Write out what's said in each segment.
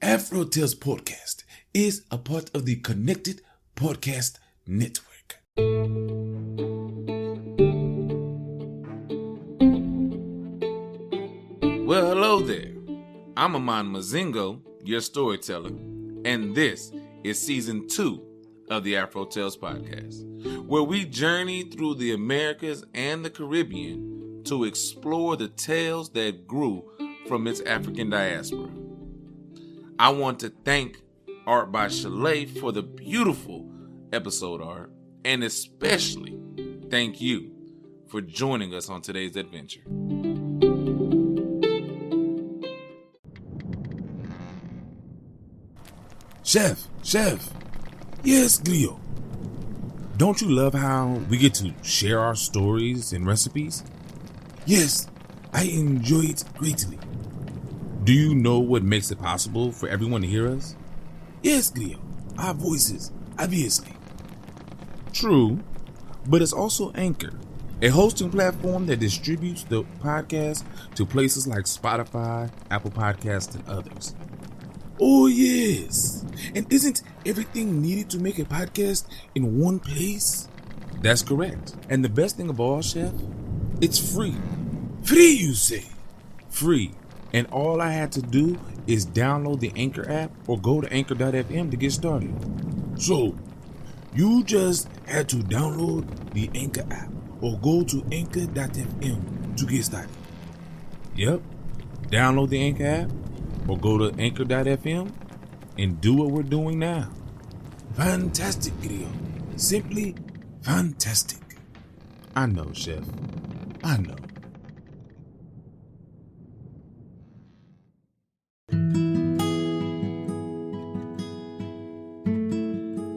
AfroTales Podcast is a part of the Connected Podcast Network. Well, hello there. I'm Aman Mazingo, your storyteller, and this is Season 2 of the AfroTales Podcast, where we journey through the Americas and the Caribbean to explore the tales that grew from its African diaspora. I want to thank Art by Chalet for the beautiful episode art, and especially thank you for joining us on today's adventure. Chef. Yes, Cleo. Don't you love how we get to share our stories and recipes? Yes, I enjoy it greatly. Do you know what makes it possible for everyone to hear us? Yes, Cleo. Our voices, obviously. True, but it's also Anchor, a hosting platform that distributes the podcast to places like Spotify, Apple Podcasts, and others. Oh, yes. And isn't everything needed to make a podcast in one place? That's correct. And the best thing of all, Chef, it's free. Free, you say? Free. And all I had to do is download the Anchor app or go to anchor.fm to get started. So, you just had to download the Anchor app or go to anchor.fm to get started. Yep. Download the Anchor app or go to anchor.fm and do what we're doing now. Fantastic, Cleo. Simply fantastic. I know, Chef. I know.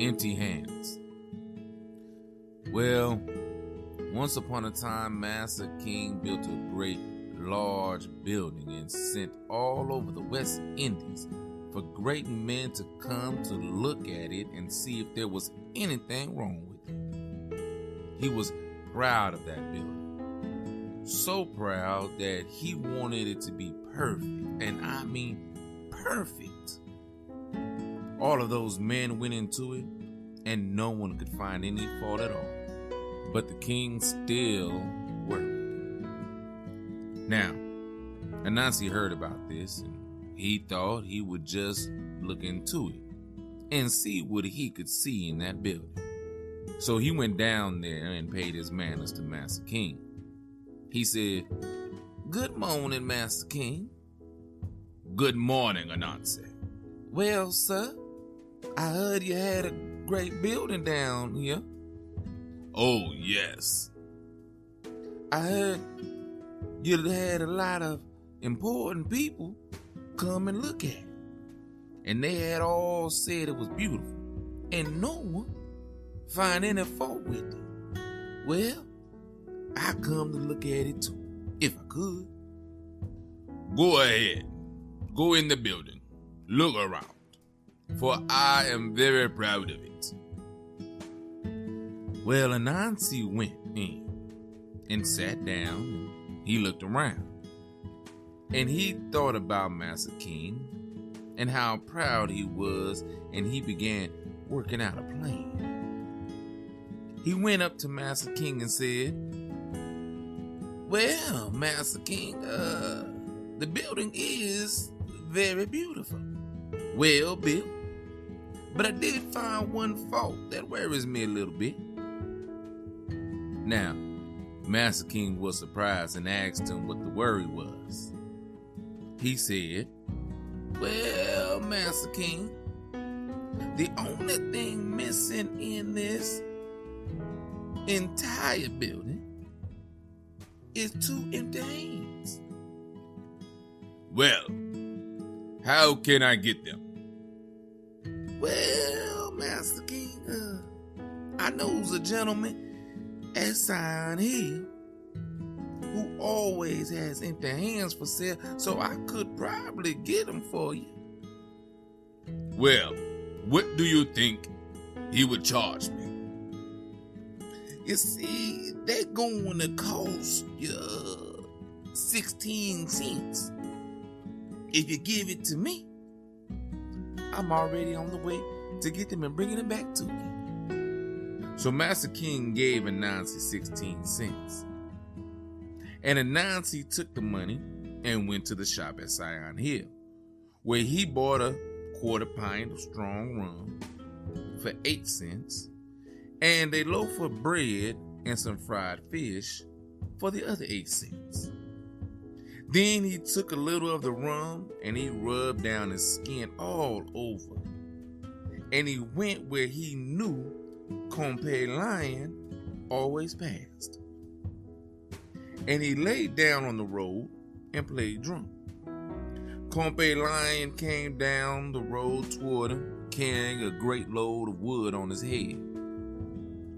Empty hands. Well, once upon a time, Master King built a great, large building and sent all over the West Indies for great men to come to look at it and see if there was anything wrong with it. He was proud of that building. So proud that he wanted it to be perfect, and I mean perfect. All of those men went into it, and no one could find any fault at all. But the king still worried. Now, Anansi heard about this, and he thought he would just look into it and see what he could see in that building. So he went down there and paid his manners to Master King. He said, "Good morning, Master King." "Good morning, Anansi." "Well, sir, I heard you had a great building down here." "Oh, yes." "I heard you had a lot of important people come and look at it, and they had all said it was beautiful, and no one find any fault with it. Well, I come to look at it too, if I could." "Go ahead. Go in the building. Look around, for I am very proud of it." Well, Anansi went in and sat down, and he looked around. And he thought about Master King and how proud he was, and he began working out a plan. He went up to Master King and said, "Well, Master King, the building is very beautiful, well built, but I did find one fault that worries me a little bit." Now, Master King was surprised and asked him what the worry was. He said, "Well, Master King, the only thing missing in this entire building is 2 empty hands." "Well, how can I get them?" "Well, Master King, I knows a gentleman at Sion Hill who always has empty hands for sale, so I could probably get them for you." "Well, what do you think he would charge me?" "You see, they're going to cost you 16 cents. If you give it to me, I'm already on the way to get them and bringing them back to you. So Master King gave Anansi 16 cents. And Anansi took the money and went to the shop at Scion Hill, where he bought a quarter pint of strong rum for 8 cents and a loaf of bread and some fried fish for the other 8 cents. Then he took a little of the rum and he rubbed down his skin all over. And he went where he knew Compay Lion always passed. And he laid down on the road and played drum. Compay Lion came down the road toward him, carrying a great load of wood on his head.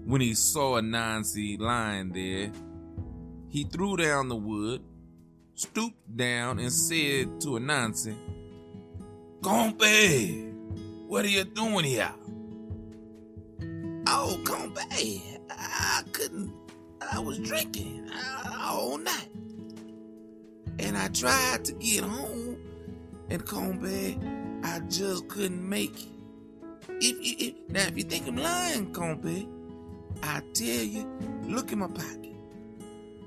When he saw Anansi lying there, he threw down the wood, stooped down, and said to Anansi, "Compay, what are you doing here?" "Oh, Compay, I was drinking all night. And I tried to get home, and Compay, I just couldn't make it. If you think I'm lying, Compay, I tell you, look in my pocket,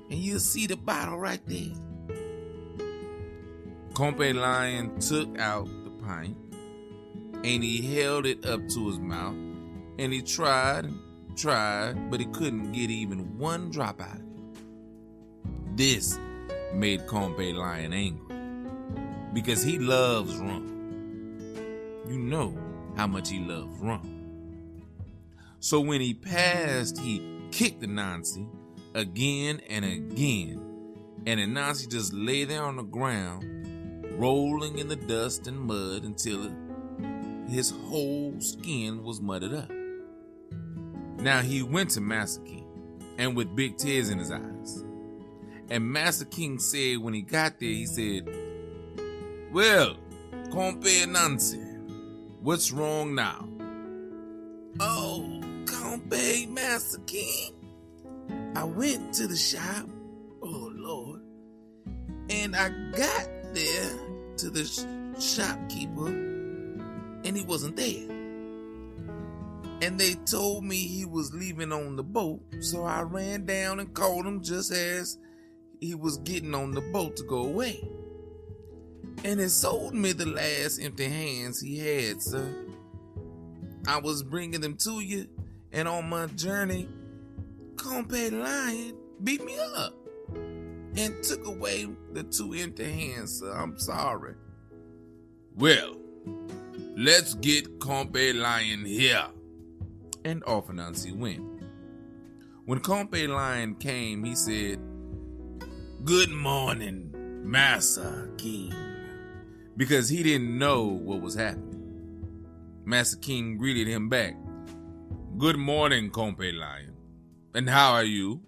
and you'll see the bottle right there." Compay Lion took out the pint, and he held it up to his mouth, and he tried and tried, but he couldn't get even one drop out of it. This made Compay Lion angry, because he loves rum. You know how much he loves rum. So when he passed, he kicked Anansi again and again, and Anansi just lay there on the ground, rolling in the dust and mud until his whole skin was mudded up. Now he went to Master King, and with big tears in his eyes. And Master King said when he got there, he said, "Well, Compay Anansi, what's wrong now?" "Oh, Compay, Master King, I went to the shop, oh Lord, and I got there to the shopkeeper, and he wasn't there. And they told me he was leaving on the boat, so I ran down and called him just as he was getting on the boat to go away. And he sold me the last empty hands he had, sir. I was bringing them to you, and on my journey, Compay Lion beat me up and took away the 2 empty hands, sir. I'm sorry." "Well, let's get Compay Lion here." And off Anansi went. When Compay Lion came, he said, "Good morning, Master King," because he didn't know what was happening. Master King greeted him back. "Good morning, Compay Lion, and how are you?"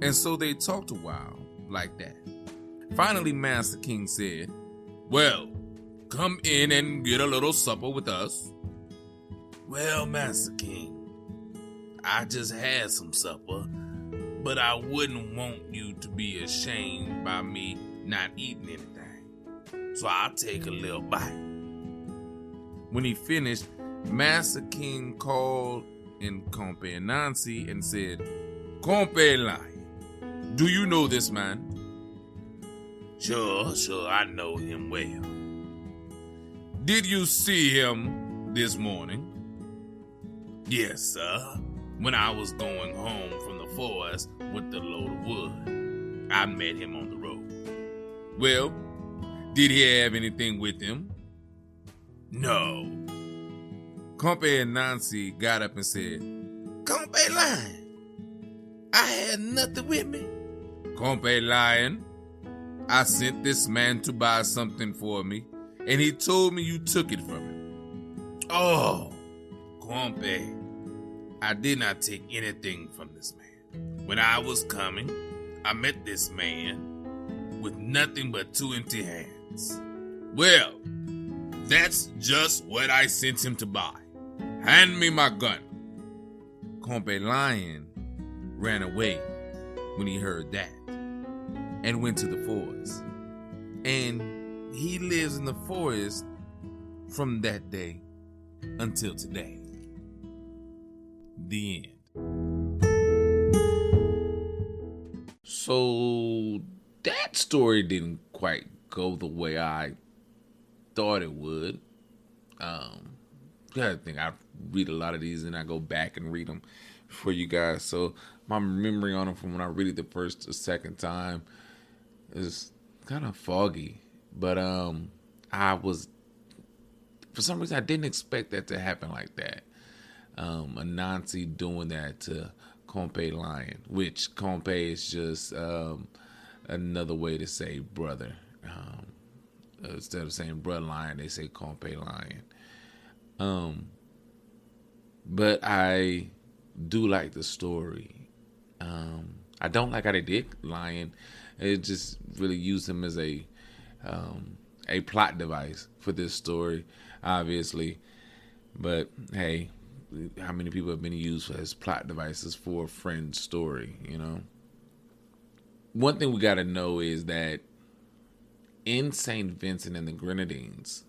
And so they talked a while like that. Finally, Master King said, "Well, come in and get a little supper with us." "Well, Master King, I just had some supper, but I wouldn't want you to be ashamed by me not eating anything, so I'll take a little bite." When he finished, Master King called in Compay Anansi and said, "Compay Lion, do you know this man?" Sure, I know him well." "Did you see him this morning?" "Yes, sir. When I was going home from the forest with the load of wood, I met him on the road." "Well, did he have anything with him?" "No." Compay Anansi got up and said, "Compay Lion, I had nothing with me." "Compay Lion, I sent this man to buy something for me, and he told me you took it from him." "Oh, Compay, I did not take anything from this man. When I was coming, I met this man with nothing but 2 empty hands." "Well, that's just what I sent him to buy. Hand me my gun." Compay Lion ran away when he heard that and went to the forest. And he lives in the forest from that day until today. The end. So that story didn't quite go the way I thought it would. I think I read a lot of these and I go back and read them for you guys. So my memory on them from when I read it the first or second time is kind of foggy. But for some reason, I didn't expect that to happen like that. Anansi doing that to Kompe Lion, which Kompe is just another way to say brother. Instead of saying brother lion, they say Kompe Lion. But I do like the story. I don't like how they did Lion. It just really used him as a plot device for this story, obviously. But hey, how many people have been used as plot devices for a friend's story, you know? One thing we got to know is that in St. Vincent and the Grenadines,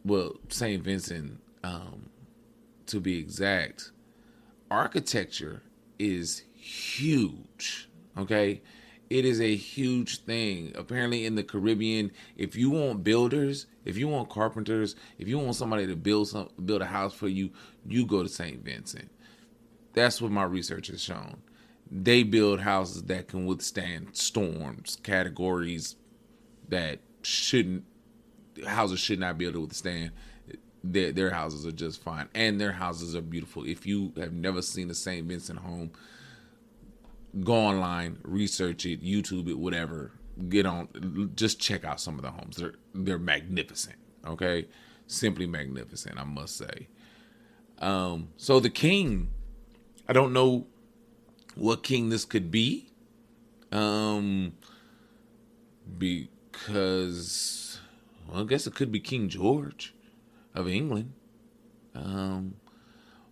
well, St. Vincent, to be exact, architecture is huge, okay? It is a huge thing. Apparently in the Caribbean, if you want builders, if you want carpenters, if you want somebody to build a house for you, you go to St. Vincent. That's what my research has shown. They build houses that can withstand storms, categories that houses should not be able to withstand. Their houses are just fine, and their houses are beautiful. If you have never seen a St. Vincent home, go online, research it, YouTube it, whatever. Get on, just check out some of the homes. They're magnificent. Okay, simply magnificent, I must say. So the king, I don't know what king this could be, because I guess it could be King George of England,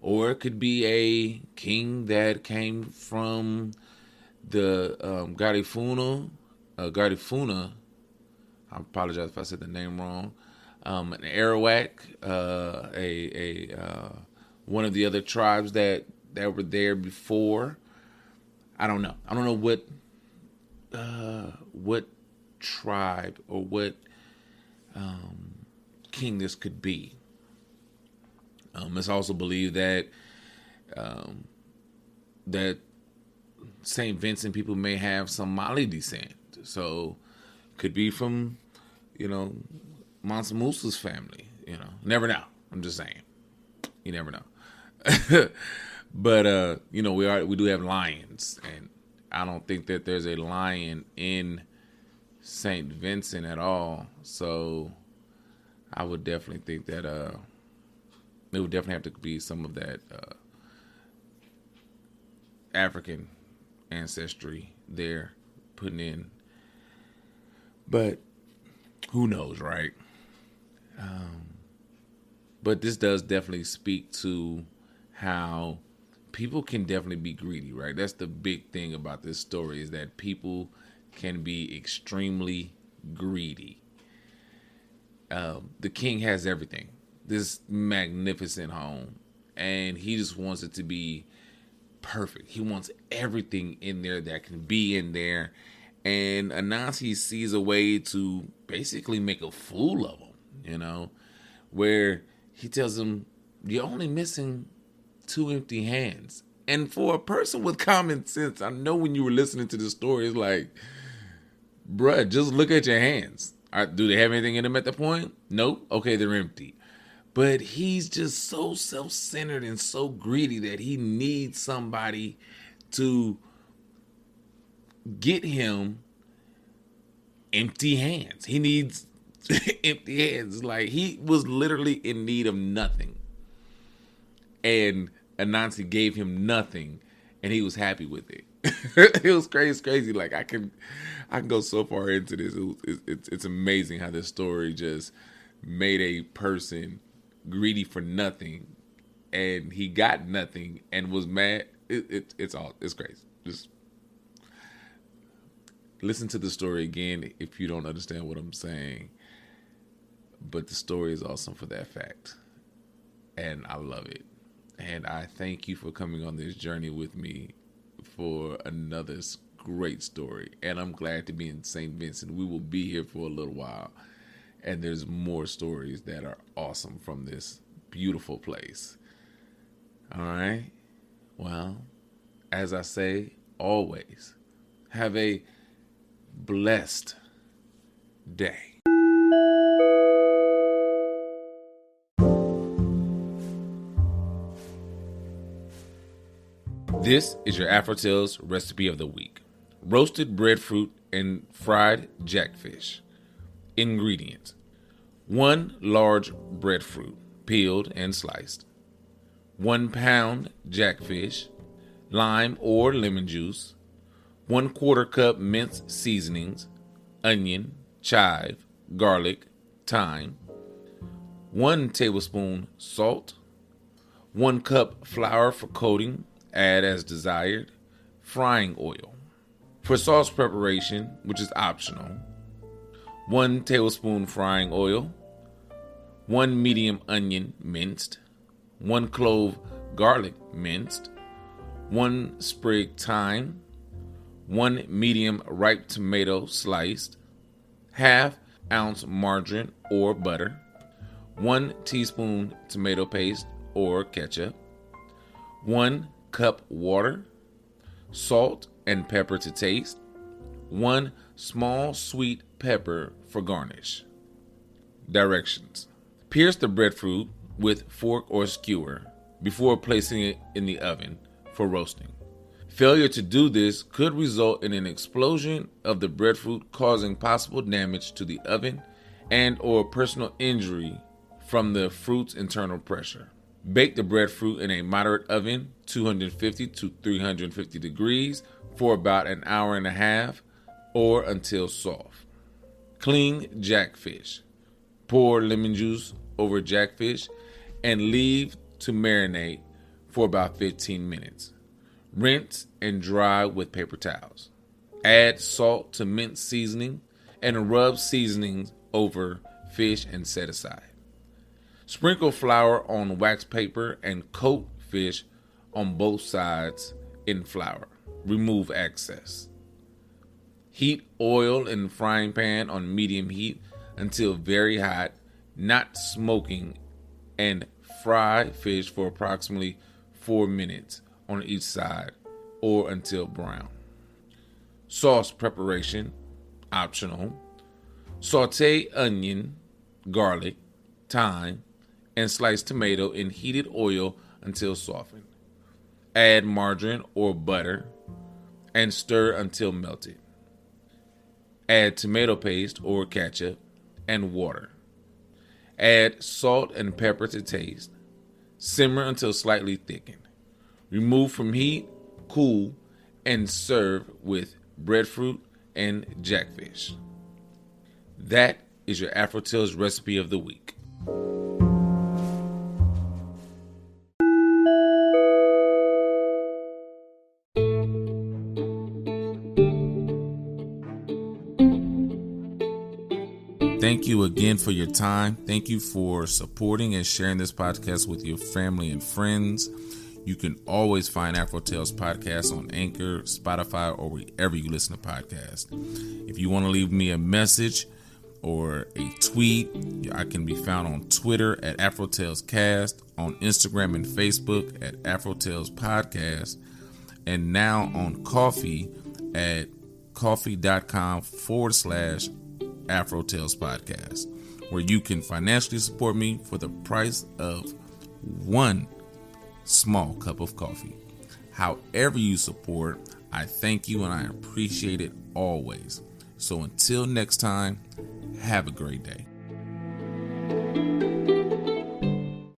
or it could be a king that came from the Garifuna. I apologize if I said the name wrong. An Arawak, one of the other tribes that were there before. I don't know. I don't know what tribe or what king this could be. It's also believed that that St. Vincent people may have some Mali descent. So could be from, Mansa Musa's family. Never know. I'm just saying. You never know. But we do have lions, and I don't think that there's a lion in St. Vincent at all. So I would definitely think that it would definitely have to be some of that African ancestry there putting in. But who knows, right? But this does definitely speak to how people can definitely be greedy, right? That's the big thing about this story, is that people can be extremely greedy. The king has everything, this magnificent home, and he just wants it to be perfect. He wants everything in there that can be in there. And Anansi sees a way to basically make a fool of him, where he tells him, you're only missing 2 empty hands. And for a person with common sense, I know when you were listening to the story, it's like, bruh, just look at your hands. Do they have anything in them at the point? Nope. Okay, they're empty. But he's just so self-centered and so greedy that he needs somebody to get him empty hands. He needs empty hands. Like, he was literally in need of nothing. And Anansi gave him nothing, and he was happy with it. It was crazy. Like, I can go so far into this. It's amazing how this story just made a person greedy for nothing, and he got nothing and was mad. It's crazy. Just listen to the story again if you don't understand what I'm saying. but the story is awesome for that fact. And I love it. And I thank you for coming on this journey with me for another great story. And I'm glad to be in St. Vincent. We will be here for a little while. And there's more stories that are awesome from this beautiful place. All right. Well, as I say, always have a blessed day. This is your AfroTales recipe of the week. Roasted breadfruit and fried jackfish. Ingredients: 1 large breadfruit, peeled and sliced. 1 pound jackfish, lime or lemon juice. 1/4 cup minced seasonings, onion, chive, garlic, thyme. 1 tablespoon salt. 1 cup flour for coating, add as desired. Frying oil. For sauce preparation, which is optional: 1 tablespoon frying oil, 1 medium onion minced, 1 clove garlic minced, 1 sprig thyme, 1 medium ripe tomato sliced, 1/2 ounce margarine or butter, 1 teaspoon tomato paste or ketchup, 1 cup water, salt and pepper to taste, 1 small sweet pepper for garnish. Directions: pierce the breadfruit with fork or skewer before placing it in the oven for roasting. Failure to do this could result in an explosion of the breadfruit, causing possible damage to the oven and or personal injury from the fruit's internal pressure. Bake the breadfruit in a moderate oven, 250 to 350 degrees, for about an hour and a half or until soft. Clean jackfish. Pour lemon juice over jackfish and leave to marinate for about 15 minutes. Rinse and dry with paper towels. Add salt to minced seasoning and rub seasonings over fish and set aside. Sprinkle flour on wax paper and coat fish on both sides in flour. Remove excess. Heat oil in the frying pan on medium heat until very hot, not smoking, and fry fish for approximately 4 minutes on each side or until brown. Sauce preparation, optional. Saute onion, garlic, thyme, and sliced tomato in heated oil until softened. Add margarine or butter and stir until melted. Add tomato paste or ketchup and water. Add salt and pepper to taste. Simmer until slightly thickened. Remove from heat, cool, and serve with breadfruit and jackfish. That is your AfroTales recipe of the week. Thank you again for your time. Thank you for supporting and sharing this podcast with your family and friends. You can always find AfroTales Podcast on Anchor, Spotify, or wherever you listen to podcasts. If you want to leave me a message or a tweet, I can be found on Twitter at AfroTalesCast, on Instagram and Facebook at AfroTalesPodcast, and now on Coffee at coffee.com/AfroTales Podcast, where you can financially support me for the price of 1 small cup of coffee. However you support, I thank you and I appreciate it always. So until next time, have a great day.